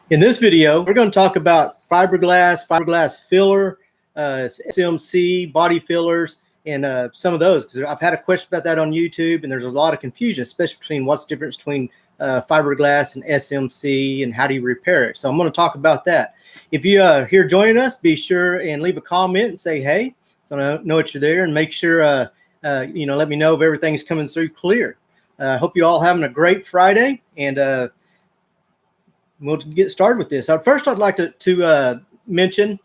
In this video, we're going to talk about fiberglass filler, SMC, body fillers, and some of those. Because I've had a question about that on YouTube, and there's a lot of confusion, especially between what's the difference between fiberglass and SMC and how do you repair it. So I'm going to talk about that. If you are here joining us, be sure and leave a comment and say hey, so I know that you're there, and make sure let me know if everything's coming through clear. I hope you all having a great Friday, and we'll get started with this. First, I'd like to mention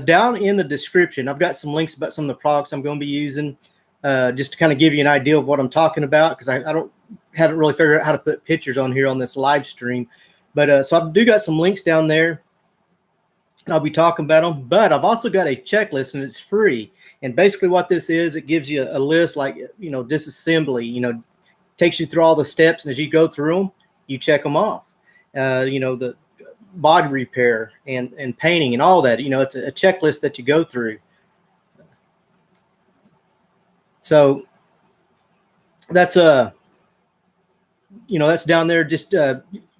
down in the description, I've got some links about some of the products I'm going to be using, just to kind of give you an idea of what I'm talking about, because I haven't really figured out how to put pictures on here on this live stream. But so I do got some links down there, and I'll be talking about them. But I've also got a checklist, and it's free. And basically what this is, it gives you a list like, disassembly, takes you through all the steps, and as you go through them, you check them off. The body repair and painting and all that, it's a checklist that you go through. So that's that's down there. Just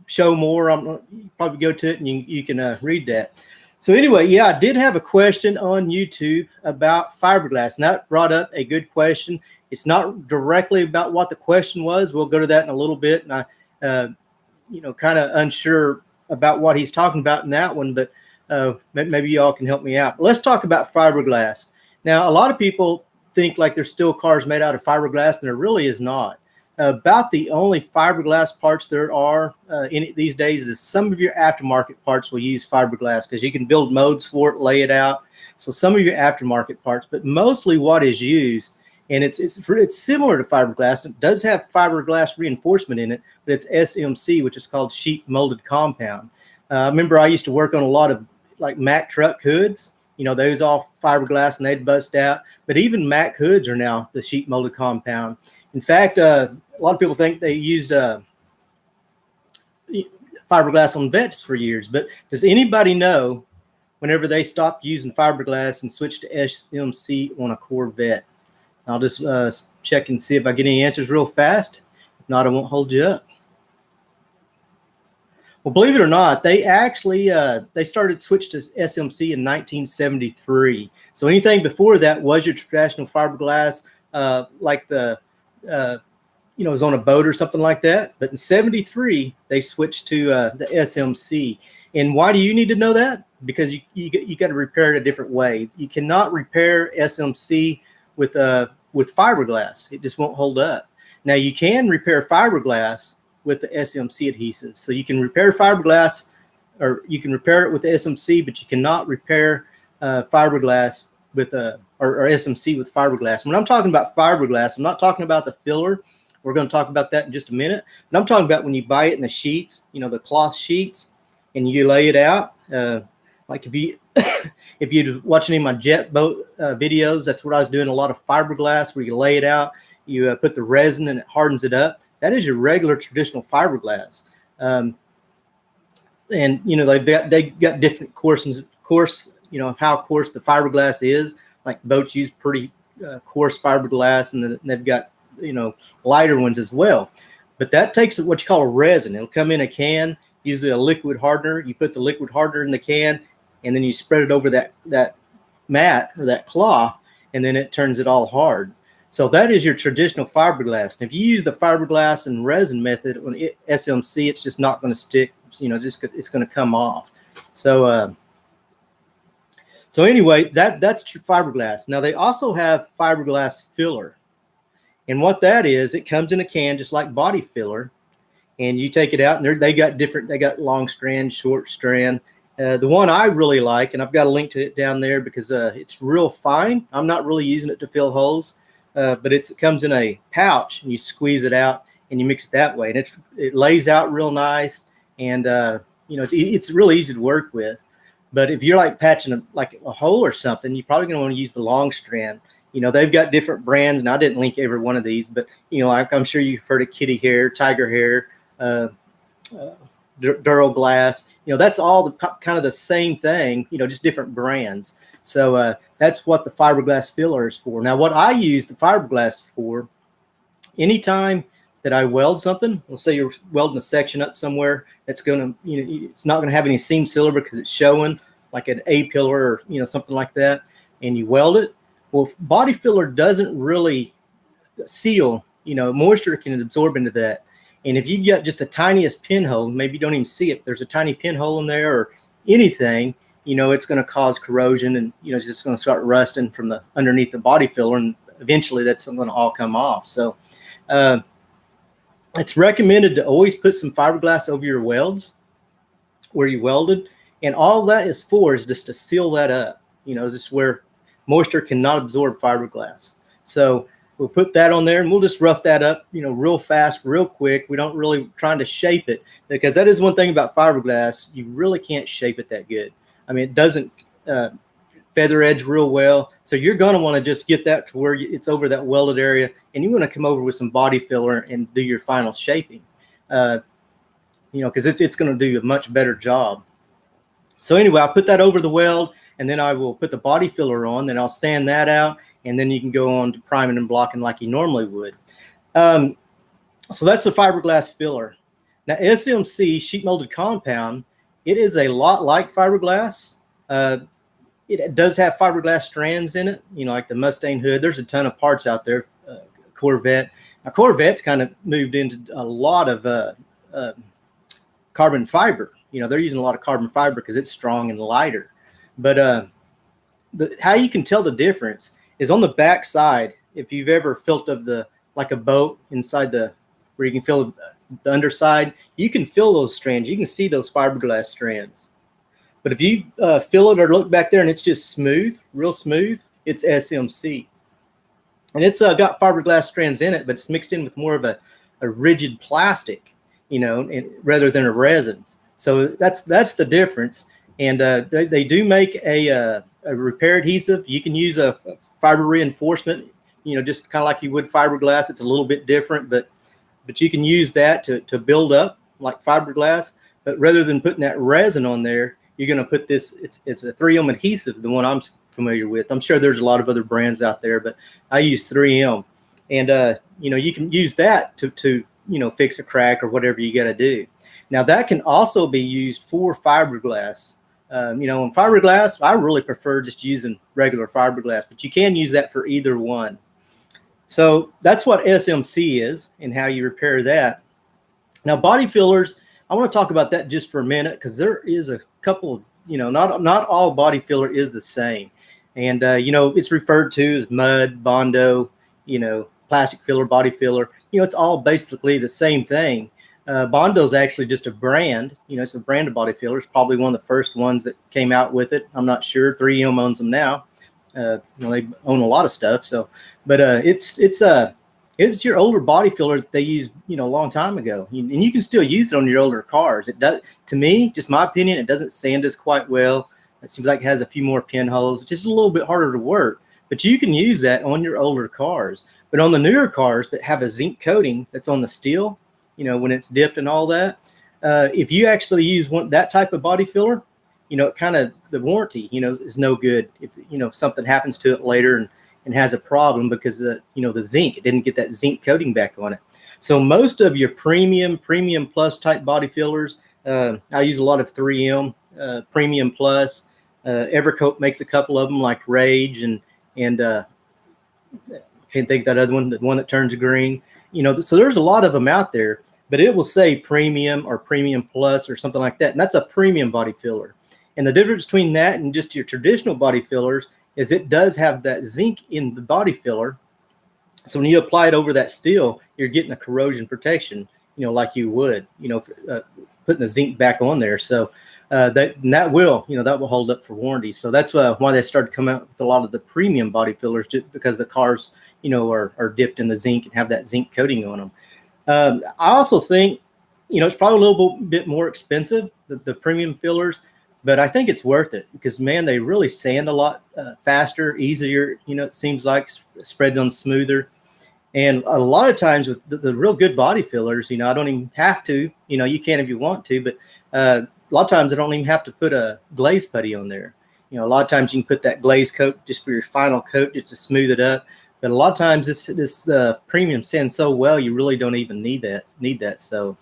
show more. I'm probably go to it and you can read that. So anyway, yeah, I did have a question on YouTube about fiberglass, and that brought up a good question. It's not directly about what the question was. We'll go to that in a little bit, and I kind of unsure about what he's talking about in that one, but maybe y'all can help me out. But let's talk about fiberglass. Now, a lot of people think like there's still cars made out of fiberglass, and there really is not. About the only fiberglass parts there are in these days is some of your aftermarket parts will use fiberglass because you can build modes for it, lay it out. So some of your aftermarket parts, but mostly what is used, and it's similar to fiberglass. It does have fiberglass reinforcement in it, but it's SMC, which is called sheet molded compound. I remember I used to work on a lot of like Mack truck hoods. Those all fiberglass and they'd bust out. But even Mack hoods are now the sheet molded compound. In fact, a lot of people think they used fiberglass on vets for years. But does anybody know whenever they stopped using fiberglass and switched to SMC on a Corvette? I'll just check and see if I get any answers real fast. If not, I won't hold you up. Well, believe it or not, they actually they started switch to SMC in 1973. So anything before that was your traditional fiberglass, like the was on a boat or something like that. But in 73, they switched to the SMC. And why do you need to know that? Because you got to repair it a different way. You cannot repair SMC with fiberglass. It just won't hold up. Now you can repair fiberglass with the SMC adhesive. So you can repair fiberglass, or you can repair it with the SMC, but you cannot repair fiberglass with or SMC with fiberglass. When I'm talking about fiberglass, I'm not talking about the filler. We're going to talk about that in just a minute. But I'm talking about when you buy it in the sheets, the cloth sheets, and you lay it out. Like if you watch any of my jet boat videos, that's what I was doing, a lot of fiberglass where you lay it out, you put the resin and it hardens it up. That is your regular traditional fiberglass. And they've got different coarse, how coarse the fiberglass is. Like boats use pretty coarse fiberglass, and then they've got lighter ones as well. But that takes what you call a resin. It'll come in a can, usually a liquid hardener. You put the liquid hardener in the can, and then you spread it over that mat or that cloth, and then it turns it all hard. So that is your traditional fiberglass. And if you use the fiberglass and resin method on SMC, it's just not going to stick. It's going to come off. So anyway, that's fiberglass. Now they also have fiberglass filler, and what that is, it comes in a can just like body filler, and you take it out, and they got long strand, short strand. The one I really like, and I've got a link to it down there because it's real fine. I'm not really using it to fill holes, but it comes in a pouch, and you squeeze it out, and you mix it that way, and it lays out real nice, and it's really easy to work with. But if you're like patching a hole or something, you're probably going to want to use the long strand. They've got different brands, and I didn't link every one of these, but I'm sure you've heard of kitty hair, tiger hair, Duraglass. That's all kind of the same thing, just different brands. So that's what the fiberglass filler is for. Now, what I use the fiberglass for, anytime that I weld something. Let's say you're welding a section up somewhere that's going to, it's not going to have any seam sealer because it's showing like an A pillar or, something like that, and you weld it. Well, body filler doesn't really seal, moisture can absorb into that. And if you got just the tiniest pinhole, maybe you don't even see it, there's a tiny pinhole in there or anything, it's going to cause corrosion, and, it's just going to start rusting from the underneath the body filler, and eventually that's going to all come off. So it's recommended to always put some fiberglass over your welds where you welded. And all that is for is just to seal that up, just where moisture cannot absorb fiberglass. So we'll put that on there, and we'll just rough that up, real fast, real quick. We don't really trying to shape it, because that is one thing about fiberglass. You really can't shape it that good. I mean, it doesn't feather edge real well. So you're going to want to just get that to where it's over that welded area, and you want to come over with some body filler and do your final shaping, because it's going to do a much better job. So anyway, I'll put that over the weld, and then I will put the body filler on, then I'll sand that out, and then you can go on to priming and blocking like you normally would. So that's the fiberglass filler. Now, SMC, sheet molded compound, it is a lot like fiberglass. It does have fiberglass strands in it, like the Mustang hood. There's a ton of parts out there, Corvette. Now, Corvette's kind of moved into a lot of carbon fiber. They're using a lot of carbon fiber because it's strong and lighter. But how you can tell the difference is on the back side. If you've ever filled up like a boat inside where you can feel the underside, you can feel those strands. You can see those fiberglass strands. But if you feel it or look back there and it's just smooth, real smooth, it's SMC. And it's got fiberglass strands in it, but it's mixed in with more of a rigid plastic, rather than a resin. So that's the difference. And they do make a repair adhesive. You can use a fiber reinforcement, just kind of like you would fiberglass. It's a little bit different, but you can use that to build up like fiberglass. But rather than putting that resin on there, you're going to put this. It's a 3M adhesive, the one I'm familiar with. I'm sure there's a lot of other brands out there, but I use 3M. And you can use that to fix a crack or whatever you got to do. Now, that can also be used for fiberglass. In fiberglass, I really prefer just using regular fiberglass, but you can use that for either one. So that's what SMC is and how you repair that. Now, body fillers, I want to talk about that just for a minute, because there is a couple, not all body filler is the same. And, it's referred to as mud, Bondo, plastic filler, body filler. It's all basically the same thing. Bondo is actually just a brand. It's a brand of body filler. It's probably one of the first ones that came out with it. I'm not sure. 3M owns them now. They own a lot of stuff. So, but it's your older body filler that they used, a long time ago, and you can still use it on your older cars. It does, to me, just my opinion, it doesn't sand us quite well. It seems like it has a few more pinholes, just a little bit harder to work. But you can use that on your older cars. But on the newer cars that have a zinc coating that's on the steel, when it's dipped and all that, if you actually use that type of body filler, the warranty, is no good. If, something happens to it later and has a problem because the zinc, it didn't get that zinc coating back on it. So most of your premium plus type body fillers, I use a lot of 3M, premium plus. Evercoat makes a couple of them, like Rage and I can't think of that other one, the one that turns green. So there's a lot of them out there, but it will say premium or premium plus or something like that. And that's a premium body filler. And the difference between that and just your traditional body fillers is it does have that zinc in the body filler. So when you apply it over that steel, you're getting a corrosion protection, like you would, putting the zinc back on there. So that will hold up for warranty. So that's why they started coming out with a lot of the premium body fillers, just because the cars, are dipped in the zinc and have that zinc coating on them. I also think, it's probably a little bit more expensive, the premium fillers, but I think it's worth it because, man, they really sand a lot faster, easier. It seems like spreads on smoother. And a lot of times with the real good body fillers, I don't even have to, you can if you want to, but a lot of times I don't even have to put a glaze putty on there. A lot of times you can put that glaze coat just for your final coat, just to smooth it up. But a lot of times this premium sands so well, you really don't even need that. So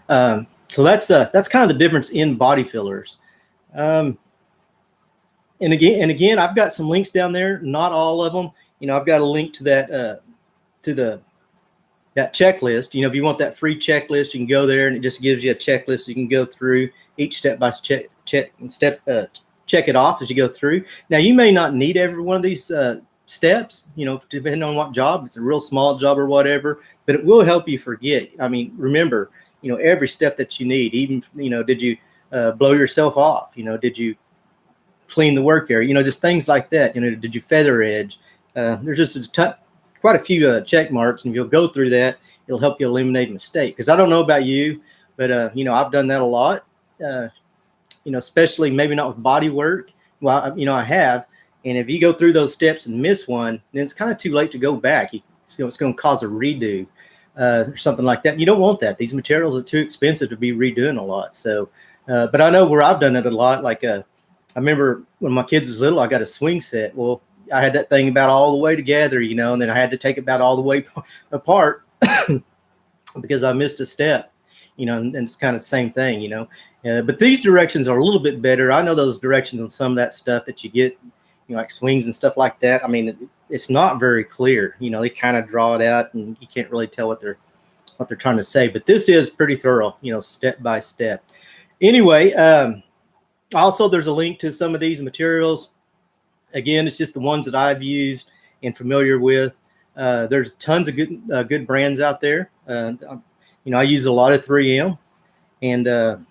that's kind of the difference in body fillers. And again, I've got some links down there. Not all of them. I've got a link to that that checklist. If you want that free checklist, you can go there, and it just gives you a checklist. You can go through each step by step, check it off as you go through. Now, you may not need every one of these steps, depending on what job. If it's a real small job or whatever, but it will help you forget. I mean, remember, every step that you need. Even, did you blow yourself off? Did you clean the work area? Just things like that. Did you feather edge? There's just quite a few check marks, and if you'll go through that, it'll help you eliminate a mistake. Because I don't know about you, but I've done that a lot. Especially maybe not with body work. Well, I have. And if you go through those steps and miss one, then it's kind of too late to go back. It's going to cause a redo or something like that. You don't want that. These materials are too expensive to be redoing a lot. So, but I know where I've done it a lot. Like I remember when my kids was little, I got a swing set. Well, I had that thing about all the way together, and then I had to take it about all the way apart because I missed a step, and it's kind of the same thing, but these directions are a little bit better. I know those directions on some of that stuff that you get, like swings and stuff like that. I mean, it's not very clear, they kind of draw it out and you can't really tell what they're trying to say, but this is pretty thorough, step by step. Anyway, also there's a link to some of these materials. Again, it's just the ones that I've used and familiar with. There's tons of good brands out there. I use a lot of 3M, and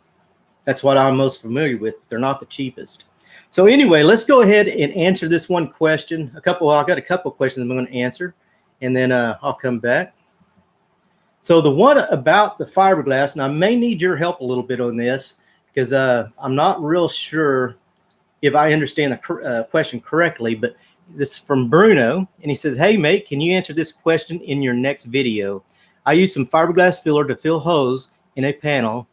that's what I'm most familiar with. They're not the cheapest. So anyway, let's go ahead and answer this one question. I've got a couple of questions I'm going to answer, and then I'll come back. So the one about the fiberglass, and I may need your help a little bit on this because I'm not real sure if I understand the question correctly, but this is from Bruno, and he says, "Hey mate, can you answer this question in your next video? I used some fiberglass filler to fill holes in a panel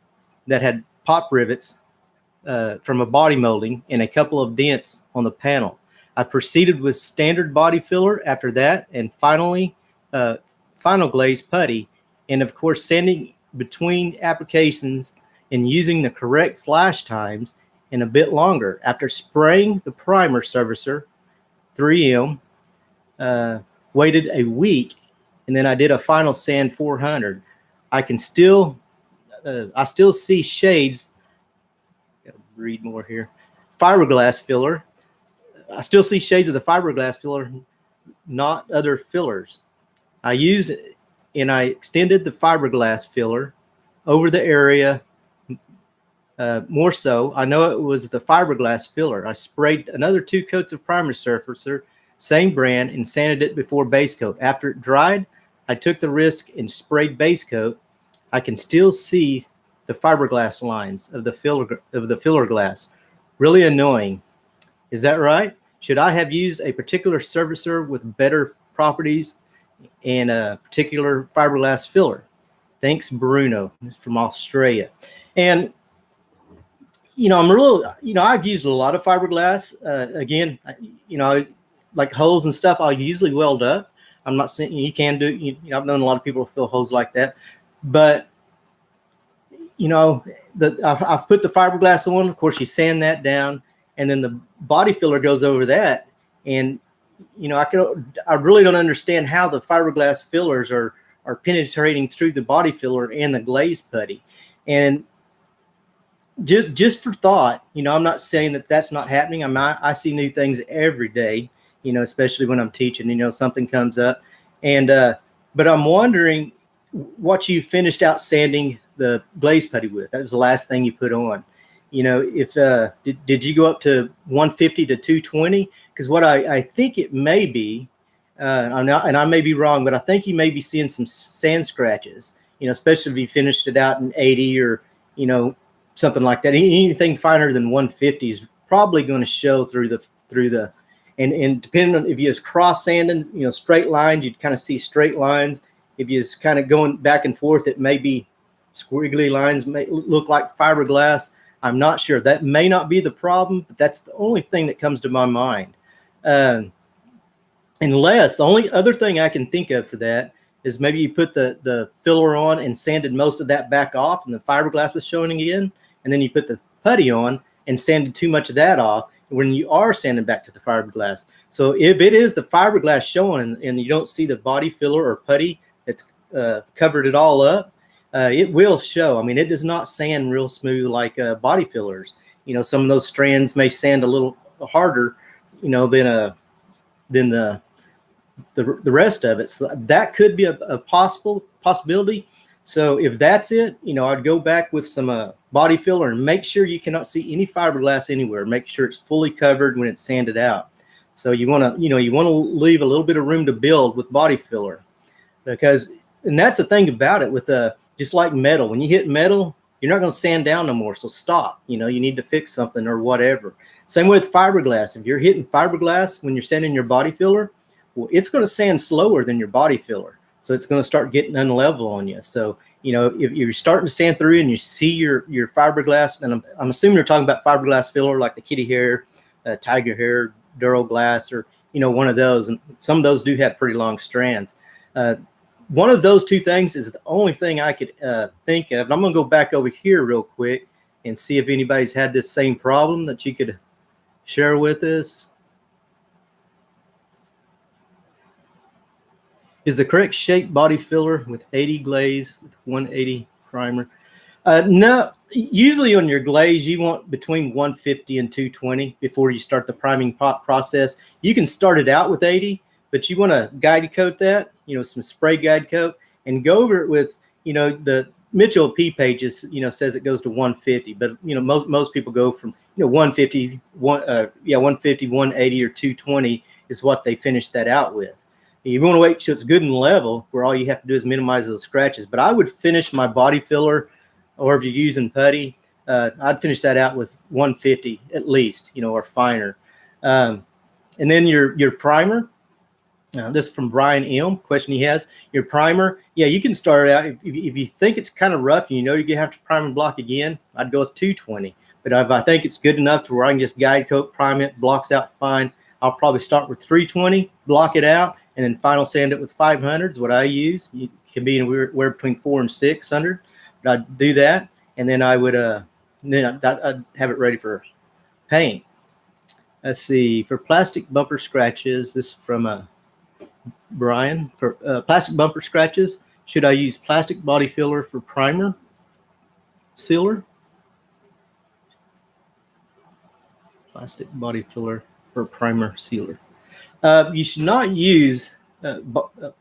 that had pop rivets from a body molding and a couple of dents on the panel. I proceeded with standard body filler after that, and finally final glaze putty, and of course sanding between applications and using the correct flash times and a bit longer. After spraying the primer servicer, 3M, waited a week, and then I did a final sand 400. I still see shades. Gotta read more here. Fiberglass filler. I still see shades of the fiberglass filler, not other fillers. I used and I extended the fiberglass filler over the area. More so, I know it was the fiberglass filler. I sprayed another 2 coats of primer surfacer, same brand, and sanded it before base coat. After it dried, I took the risk and sprayed base coat. I can still see the fiberglass lines of the filler glass. Really annoying. Is that right? Should I have used a particular surfacer with better properties and a particular fiberglass filler? Thanks, Bruno. It's from Australia. And I've used a lot of fiberglass. Again, like holes and stuff, I'll usually weld up. I'm not saying you can do, I've known a lot of people fill holes like that, but I've put the fiberglass on. Of course, you sand that down, and then the body filler goes over that. And I really don't understand how the fiberglass fillers are penetrating through the body filler and the glaze putty. And just for thought, I'm not saying that that's not happening. I see new things every day, especially when I'm teaching, something comes up. And but I'm wondering what you finished out sanding the glaze putty with. That was the last thing you put on. If did you go up to 150 to 220? Because what I think it may be, and I may be wrong, but I think you may be seeing some sand scratches, especially if you finished it out in 80 or, something like that. Anything finer than 150 is probably going to show through the and depending on if you just cross sanding, straight lines, you'd kind of see straight lines. If you just kind of going back and forth, it may be squiggly lines, may look like fiberglass. I'm not sure. That may not be the problem, but that's the only thing that comes to my mind. Unless the only other thing I can think of for that is maybe you put the filler on and sanded most of that back off and the fiberglass was showing again, and then you put the putty on and sanded too much of that off when you are sanding back to the fiberglass. So if it is the fiberglass showing and you don't see the body filler or putty that's covered it all up, it will show. I mean, it does not sand real smooth like body fillers. You know, some of those strands may sand a little harder, you know, than the rest of it. So that could be a possibility. So if that's it, you know, I'd go back with some body filler and make sure you cannot see any fiberglass anywhere. Make sure it's fully covered when it's sanded out. So you want to, you want to leave a little bit of room to build with body filler, because, and that's the thing about it with just like metal. When you hit metal, you're not going to sand down no more. So stop. You know, you need to fix something or whatever. Same with fiberglass. If you're hitting fiberglass when you're sanding your body filler, well, it's going to sand slower than your body filler. So it's going to start getting unlevel on you. So, you know, if you're starting to sand through and you see your fiberglass, and I'm assuming you're talking about fiberglass filler like the kitty hair, tiger hair, Duraglass, or, you know, one of those. And some of those do have pretty long strands. One of those two things is the only thing I could think of. And I'm going to go back over here real quick and see if anybody's had this same problem that you could share with us. Is the correct shape body filler with 80 glaze with 180 primer? No, usually on your glaze, you want between 150 and 220 before you start the priming process. You can start it out with 80, but you want to guide coat that, you know, some spray guide coat, and go over it with, you know, the Mitchell P pages, you know, says it goes to 150, but, you know, most people go from, you know, 150, 150, 180, or 220 is what they finish that out with. You want to wait till it's good and level, where all you have to do is minimize those scratches. But I would finish my body filler, or if you're using putty, I'd finish that out with 150 at least, you know, or finer. And then your primer. This is from Brian M. Question he has. Your primer, yeah, you can start out. If you think it's kind of rough and you know you're going to have to prime and block again, I'd go with 220. But if I think it's good enough to where I can just guide coat, prime it, blocks out fine, I'll probably start with 320, block it out, and then final sand it with 500 is what I use. You can be anywhere between 400 and 600. But I'd do that, and then I would then I'd have it ready for paint. Let's see, for plastic bumper scratches, this is from Brian. For plastic bumper scratches, should I use plastic body filler for primer sealer? Plastic body filler for primer sealer. You should not use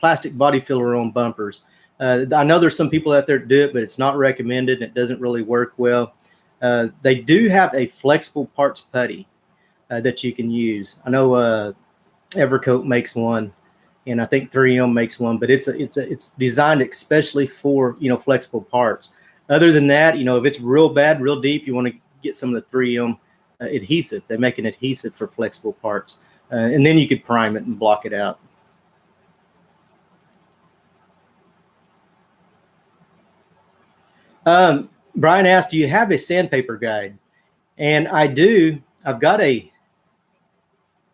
plastic body filler on bumpers. I know there's some people out there that do it, but it's not recommended and it doesn't really work well. They do have a flexible parts putty that you can use. I know Evercoat makes one, and I think 3M makes one, but it's designed especially for, you know, flexible parts. Other than that, you know, if it's real bad, real deep, you want to get some of the 3M adhesive. They make an adhesive for flexible parts, and then you could prime it and block it out. Brian asked, do you have a sandpaper guide? And I do. I've got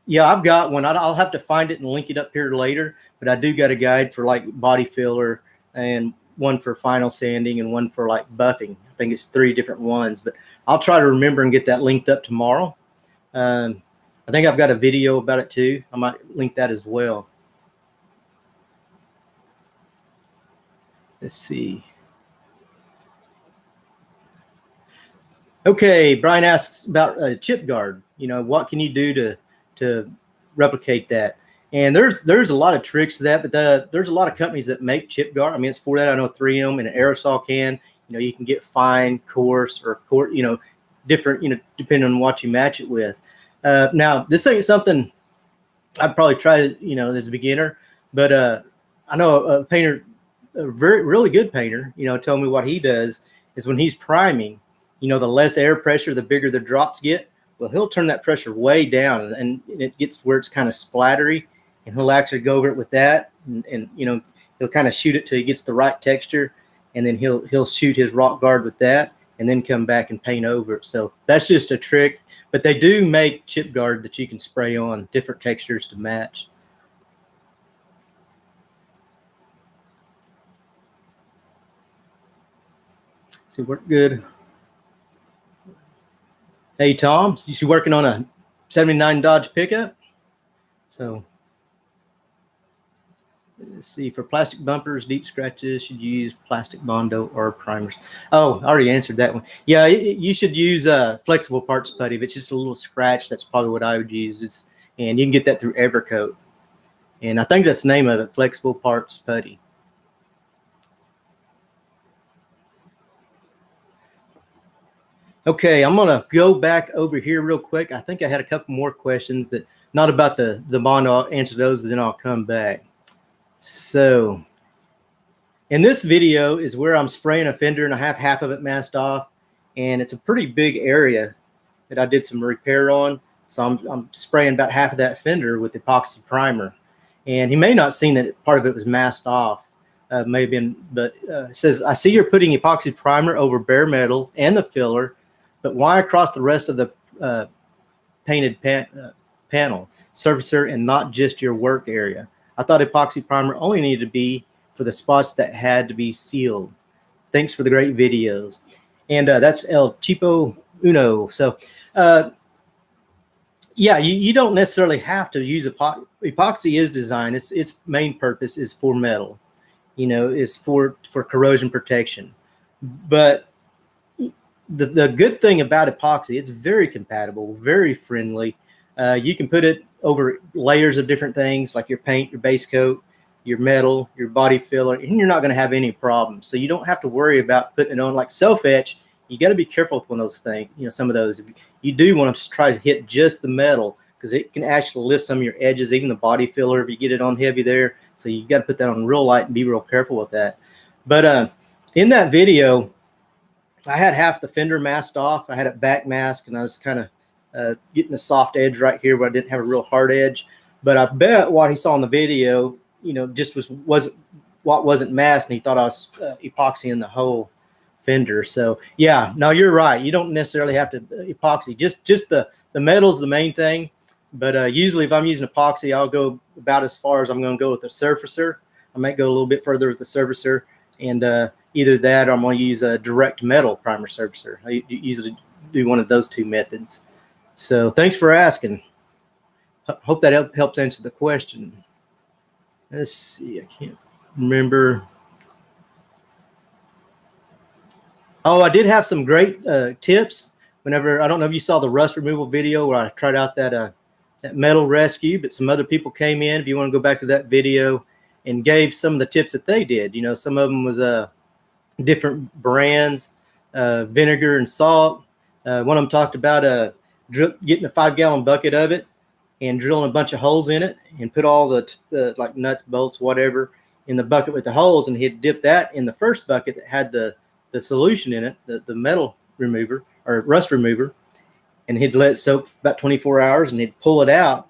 one. I'll have to find it and link it up here later, but I do got a guide for like body filler, and one for final sanding, and one for like buffing. I think it's 3 different ones, but I'll try to remember and get that linked up tomorrow. I think I've got a video about it too. I might link that as well. Let's see. Okay, Brian asks about a chip guard. You know, what can you do to replicate that? And there's a lot of tricks to that, but there's a lot of companies that make chip guard. I mean, it's for that. I know 3M and an aerosol can. You know, you can get fine, coarse, or you know, different. You know, depending on what you match it with. Now, this ain't something I'd probably try, you know, as a beginner, but I know a painter, a really good painter, you know, told me what he does is when he's priming, you know, the less air pressure, the bigger the drops get. Well, he'll turn that pressure way down, and it gets to where it's kind of splattery, and he'll actually go over it with that, and you know, he'll kind of shoot it till he gets the right texture, and then he'll shoot his rock guard with that, and then come back and paint over it. So that's just a trick, but they do make chip guard that you can spray on different textures to match. See, work good. Hey, Tom, you see working on a 79 Dodge pickup. So let's see, for plastic bumpers, deep scratches, should you use plastic Bondo or primers? Oh, I already answered that one. Yeah, you should use flexible parts putty. If it's just a little scratch, that's probably what I would use. And you can get that through Evercoat. And I think that's the name of it, flexible parts putty. Okay, I'm gonna go back over here real quick. I think I had a couple more questions that not about the Bondo. I'll answer those, then I'll come back. So in this video is where I'm spraying a fender and I have half of it masked off, and it's a pretty big area that I did some repair on. So I'm spraying about half of that fender with epoxy primer, and he may not have seen that part of it was masked off. May have been, but it says, I see you're putting epoxy primer over bare metal and the filler, but why across the rest of the painted panel, surfacer, and not just your work area? I thought epoxy primer only needed to be for the spots that had to be sealed. Thanks for the great videos. And that's El Cheapo Uno. So yeah, you don't necessarily have to use epoxy. Epoxy is designed, its main purpose is for metal, you know, is for corrosion protection. But the good thing about epoxy, it's very compatible, very friendly. You can put it over layers of different things like your paint, your base coat, your metal, your body filler, and you're not going to have any problems. So you don't have to worry about putting it on. Like self-etch, you got to be careful with one of those things. You know, some of those, you do want to try to hit just the metal, because it can actually lift some of your edges, even the body filler if you get it on heavy there. So you got to put that on real light and be real careful with that. But in that video, I had half the fender masked off. I had it back masked, and I was kind of getting a soft edge right here where I didn't have a real hard edge. But I bet what he saw in the video, you know, just wasn't masked, and he thought I was epoxying the whole fender. So yeah, no, you're right. You don't necessarily have to epoxy. Just the metal's the main thing. But usually if I'm using epoxy, I'll go about as far as I'm going to go with the surfacer. I might go a little bit further with the surfacer, and either that or I'm going to use a direct metal primer surfacer. I usually do one of those two methods. So thanks for asking. Hope that helps answer the question. Let's see, I can't remember. Oh, I did have some great tips. Whenever, I don't know if you saw the rust removal video where I tried out that metal rescue, but some other people came in, if you want to go back to that video, and gave some of the tips that they did. You know, some of them was different brands, vinegar and salt. One of them talked about getting a 5-gallon bucket of it and drilling a bunch of holes in it and put all the like nuts, bolts, whatever, in the bucket with the holes, and he'd dip that in the first bucket that had the solution in it, the metal remover or rust remover, and he'd let it soak for about 24 hours, and he'd pull it out,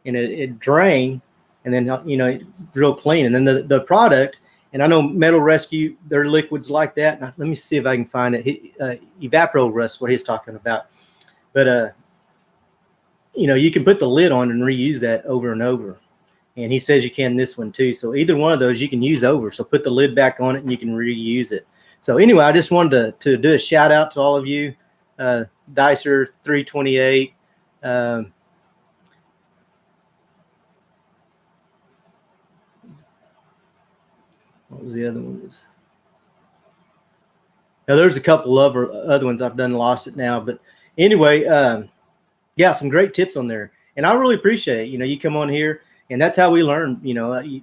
and it'd drain, and then, you know, real clean. And then the product, and I know Metal Rescue, their liquids like that. Now, let me see if I can find it. Evapro Rust, what he's talking about. But you know, you can put the lid on and reuse that over and over. And he says you can this one too. So either one of those you can use over. So put the lid back on it and you can reuse it. So anyway, I just wanted to do a shout out to all of you. Dicer 328. What was the other ones? Now there's a couple of other ones I've done lost it now. But anyway, yeah, some great tips on there. And I really appreciate it. You know, you come on here, and that's how we learn. You know,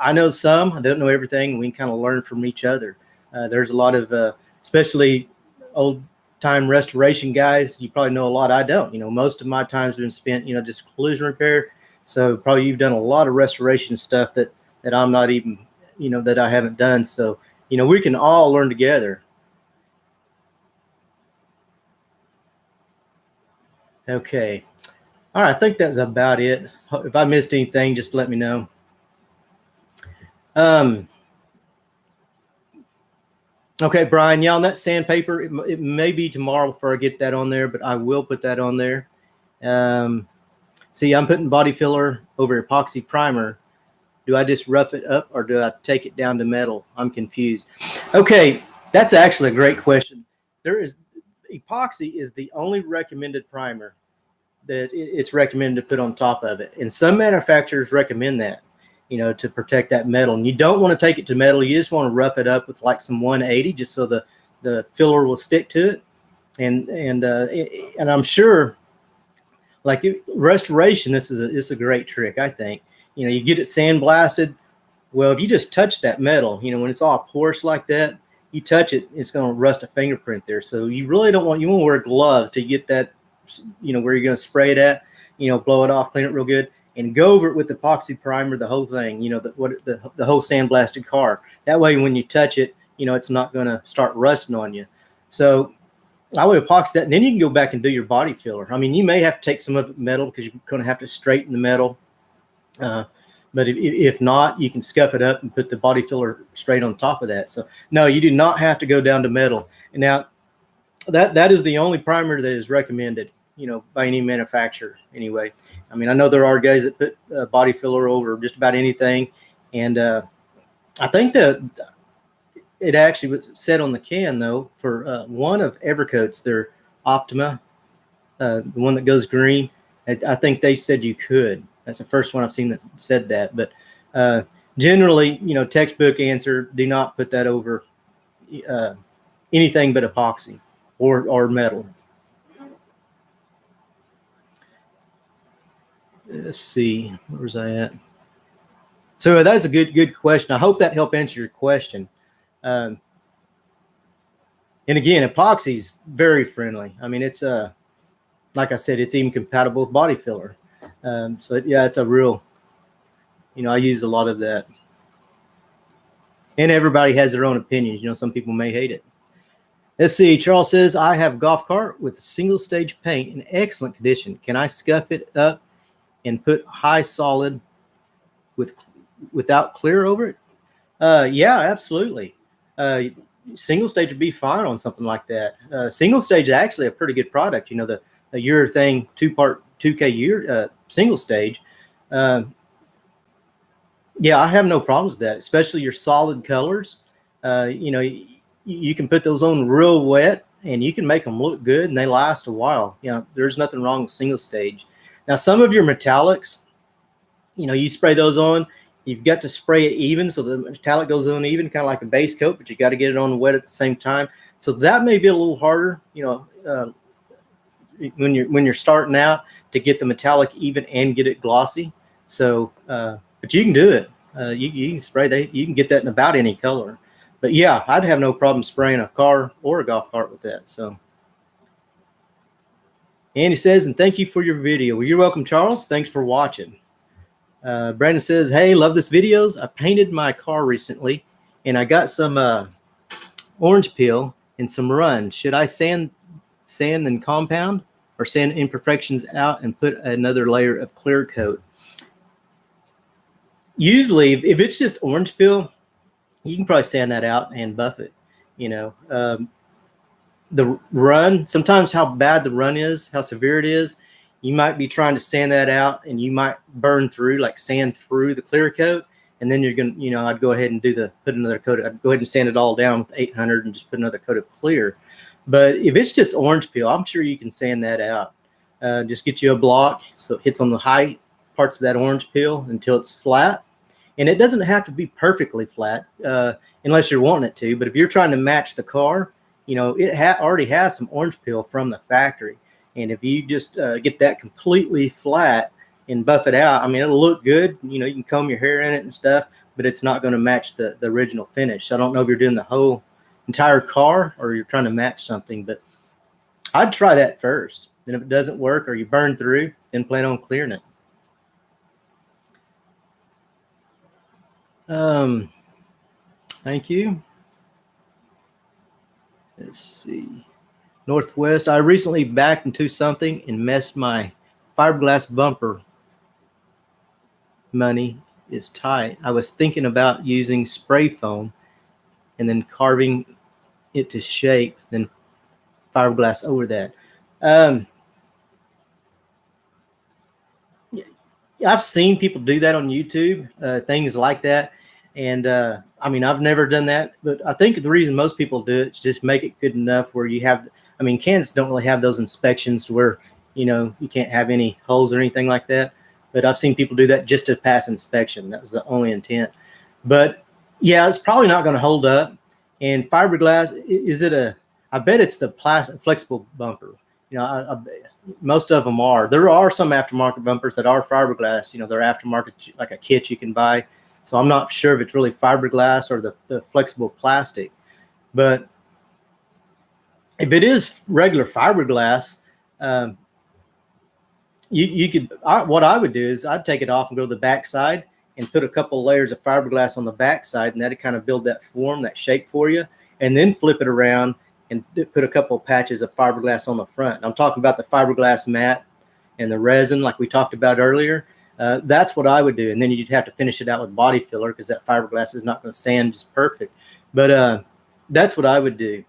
I know some, I don't know everything. We can kind of learn from each other. There's a lot of, especially old time restoration guys. You probably know a lot I don't. You know, most of my time's been spent, you know, just collision repair. So probably you've done a lot of restoration stuff that I'm not even, you know, that I haven't done. So, you know, we can all learn together. Okay. All right. I think that's about it. If I missed anything, just let me know. Okay, Brian. Yeah, on that sandpaper, it may be tomorrow before I get that on there, but I will put that on there. See, I'm putting body filler over epoxy primer. Do I just rough it up or do I take it down to metal? I'm confused. Okay. That's actually a great question. Epoxy is the only recommended primer that it's recommended to put on top of it. And some manufacturers recommend that, to protect that metal. And you don't want to take it to metal. You just want to rough it up with like some 180 just so the filler will stick to it. And I'm sure, like restoration, this is a great trick, I think. You get it sandblasted. Well, if you just touch that metal, when it's all porous like that, you touch it, it's going to rust a fingerprint there. So you really you want to wear gloves to get that, where you're going to spray it at, blow it off, clean it real good, and go over it with epoxy primer, the whole thing, the whole sandblasted car. That way, when you touch it, it's not going to start rusting on you. So I would epoxy that, and then you can go back and do your body filler. I mean, you may have to take some of the metal because you're going to have to straighten the metal. But if not, you can scuff it up and put the body filler straight on top of that. So no, you do not have to go down to metal. And now that is the only primer that is recommended, by any manufacturer anyway. I mean, I know there are guys that put body filler over just about anything. And I think that it actually was said on the can, though, for one of Evercoat's, their Optima, the one that goes green. I think they said you could. That's the first one I've seen that said that. But generally, textbook answer, do not put that over anything but epoxy or metal. Let's see, where was I at? So that's a good question. I hope that helped answer your question. And again, epoxy is very friendly. I mean, it's like I said, it's even compatible with body filler. So yeah, it's a real, I use a lot of that. And everybody has their own opinions. Some people may hate it. Let's see. Charles says, I have a golf cart with a single stage paint in excellent condition. Can I scuff it up and put high solid without clear over it? Yeah, absolutely. Single stage would be fine on something like that. Single stage is actually a pretty good product. The urethane 2K single stage. Yeah, I have no problems with that, especially your solid colors. You can put those on real wet and you can make them look good and they last a while. There's nothing wrong with single stage. Now, some of your metallics, you spray those on, you've got to spray it even so the metallic goes on even, kind of like a base coat, but you got to get it on wet at the same time. So that may be a little harder, when you're starting out to get the metallic even and get it glossy. So, but you can do it. You can spray that. You can get that in about any color. But yeah, I'd have no problem spraying a car or a golf cart with that. So, Andy says, and thank you for your video. Well, you're welcome, Charles. Thanks for watching. Brandon says, hey, love this videos. I painted my car recently and I got some orange peel and some run. Should I sand and compound or sand imperfections out and put another layer of clear coat? Usually, if it's just orange peel, you can probably sand that out and buff it. The run, sometimes how bad the run is, how severe it is, you might be trying to sand that out and you might burn through, like sand through the clear coat. And then you're going to, I'd go ahead and put another coat. I'd go ahead and sand it all down with 800 and just put another coat of clear. But if it's just orange peel, I'm sure you can sand that out. Just get you a block so it hits on the high parts of that orange peel until it's flat. And it doesn't have to be perfectly flat unless you're wanting it to. But if you're trying to match the car, it already has some orange peel from the factory. And if you just get that completely flat and buff it out, I mean, it'll look good. You can comb your hair in it and stuff, but it's not going to match the original finish. I don't know if you're doing the whole entire car or you're trying to match something, but I'd try that first. And if it doesn't work or you burn through, then plan on clearing it. Thank you. Let's see. Northwest, I recently backed into something and messed my fiberglass bumper. Money is tight. I was thinking about using spray foam and then carving it to shape, then fiberglass over that. I've seen people do that on YouTube, things like that. And I mean, I've never done that, but I think the reason most people do it is just make it good enough where you have, I mean, Kansas don't really have those inspections to where, you know, you can't have any holes or anything like that. But I've seen people do that just to pass inspection. That was the only intent. But yeah, it's probably not going to hold up. And fiberglass, is it a, I bet it's the plastic flexible bumper. You know, most of them are. There are some aftermarket bumpers that are fiberglass. You know, they're aftermarket, like a kit you can buy. So I'm not sure if it's really fiberglass or the flexible plastic. But if it is regular fiberglass, you could, what I would do is I'd take it off and go to the back side and put a couple layers of fiberglass on the back side, and that'd kind of build that form, that shape for you, and then flip it around and put a couple of patches of fiberglass on the front. I'm talking about the fiberglass mat and the resin like we talked about earlier. That's what I would do. And then you'd have to finish it out with body filler because that fiberglass is not going to sand just perfect. But that's what I would do.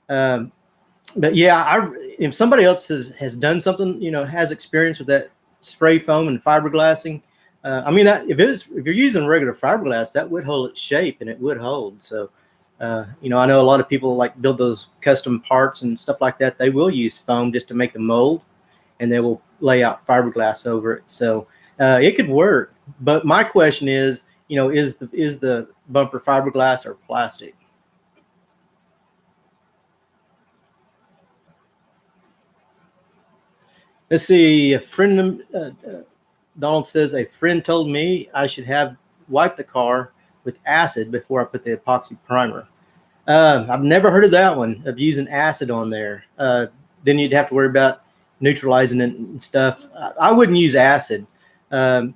But yeah, if somebody else has done something, you know, has experience with that spray foam and fiberglassing, I mean, if you're using regular fiberglass, that would hold its shape and it would hold. So, you know, I know a lot of people like build those custom parts and stuff like that. They will use foam just to make the mold, and they will lay out fiberglass over it. So it could work. But my question is, you know, is the bumper fiberglass or plastic? Let's see. A friend, Donald says, a friend told me I should wipe the car with acid before I put the epoxy primer. I've never heard of that one, of using acid on there. Then you'd have to worry about neutralizing it and stuff. I wouldn't use acid. You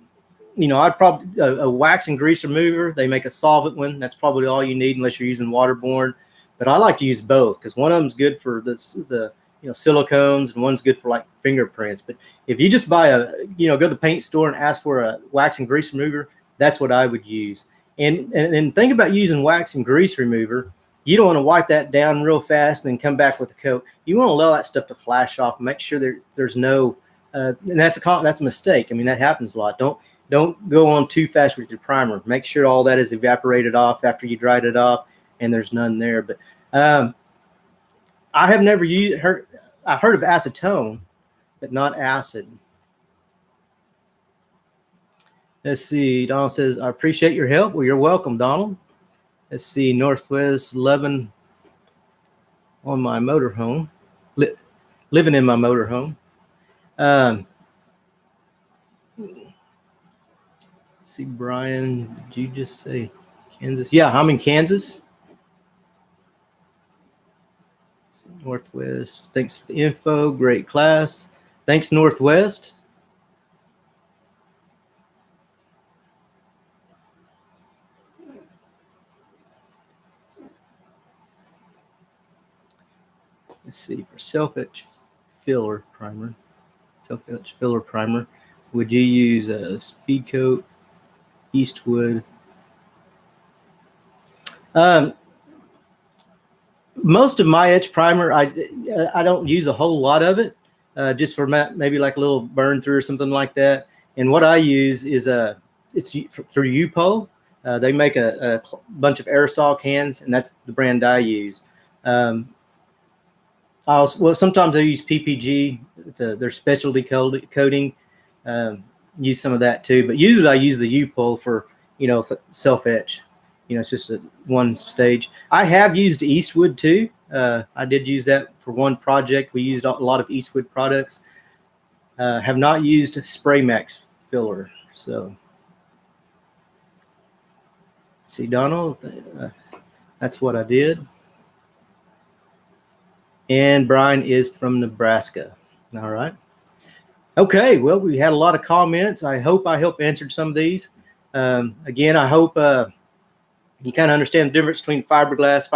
know, I'd probably a wax and grease remover. They make a solvent one. That's probably all you need unless you're using waterborne. But I like to use both because one of them's good for the you know, silicones, and one's good for like fingerprints. But if you just buy go to the paint store and ask for a wax and grease remover, that's what I would use. And think about using wax and grease remover. You don't want to wipe that down real fast and then come back with a coat. You want to allow that stuff to flash off and make sure there's no, and that's a mistake. I mean, that happens a lot. Don't go on too fast with your primer. Make sure all that is evaporated off after you dried it off and there's none there. But I have never I've heard of acetone, but not acid. Let's see. Donald says, I appreciate your help. Well, you're welcome, Donald. Let's see. Northwest 11 on my motorhome. Living in my motorhome. See, Brian, did you just say Kansas? Yeah, I'm in Kansas. Northwest, thanks for the info. Great class. Thanks, Northwest. Let's see, for self-etch filler primer, would you use a speed coat, Eastwood? Most of my etch primer, I don't use a whole lot of it, just for maybe like a little burn through or something like that. And what I use is it's through U-POL. They make a bunch of aerosol cans, and that's the brand I use. Sometimes I use PPG. Their specialty coating. Use some of that too, but usually I use the U-POL for, you know, self etch. You know, it's just one stage. I have used Eastwood too. I did use that for one project. We used a lot of Eastwood products. Have not used Spray Max filler. So, see, Donald, that's what I did. And Brian is from Nebraska. All right. Okay. Well, we had a lot of comments. I hope I helped answer some of these. Again, I hope you kind of understand the difference between fiberglass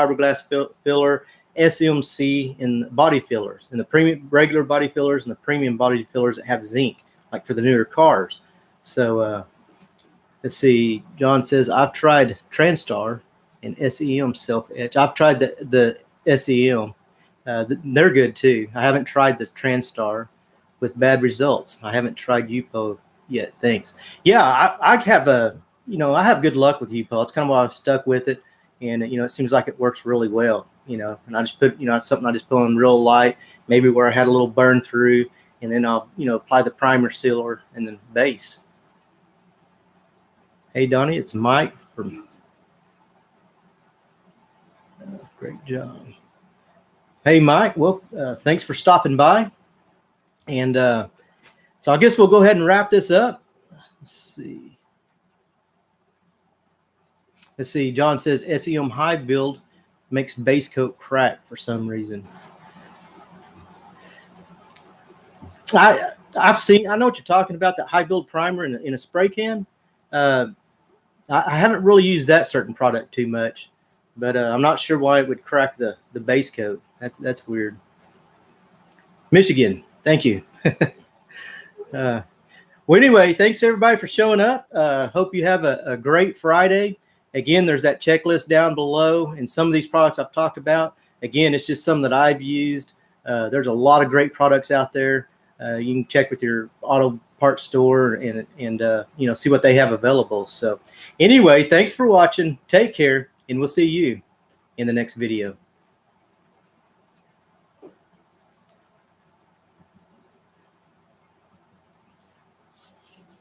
filler, SMC, and body fillers, and the premium regular body fillers and the premium body fillers that have zinc, like for the newer cars. So let's see. John says, I've tried Transtar and SEM self-etch. I've tried the SEM. They're good too. I haven't tried this Transtar with bad results. I haven't tried U-POL yet. Thanks. Yeah, I have you know, I have good luck with U-Pull. That's kind of why I've stuck with it. And, you know, it seems like it works really well, you know, and I just put, you know, it's something I just put on real light, maybe where I had a little burn through, and then I'll, you know, apply the primer sealer and then base. Hey, Donnie, it's Mike from great job. Hey, Mike. Well, thanks for stopping by. And so I guess we'll go ahead and wrap this up. Let's see. Let's see. John says SEM high build makes base coat crack for some reason. I've seen. I know what you're talking about. That high build primer in a spray can. I haven't really used that certain product too much, but I'm not sure why it would crack the base coat. That's weird. Michigan, thank you. Well, anyway, thanks everybody for showing up. Hope you have a great Friday. Again, there's that checklist down below, and some of these products I've talked about. Again, it's just some that I've used. There's a lot of great products out there. You can check with your auto parts store and you know, see what they have available. So anyway, thanks for watching. Take care, and we'll see you in the next video.